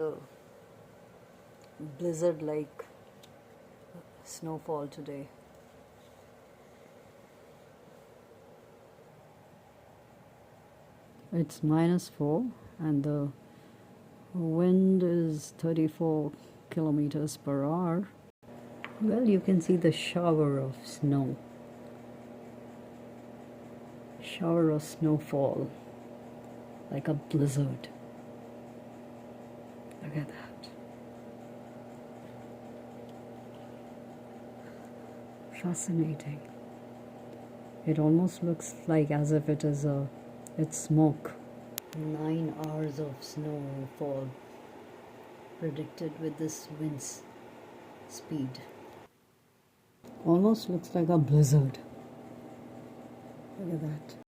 The blizzard like snowfall today. It's -4 and the wind is 34 kilometers per hour. Well, you can see the shower of snow. Shower of snowfall, like a blizzard. Look at that. Fascinating. It almost looks like as if it's smoke. 9 hours of snowfall predicted with this wind speed. Almost looks like a blizzard. Look at that.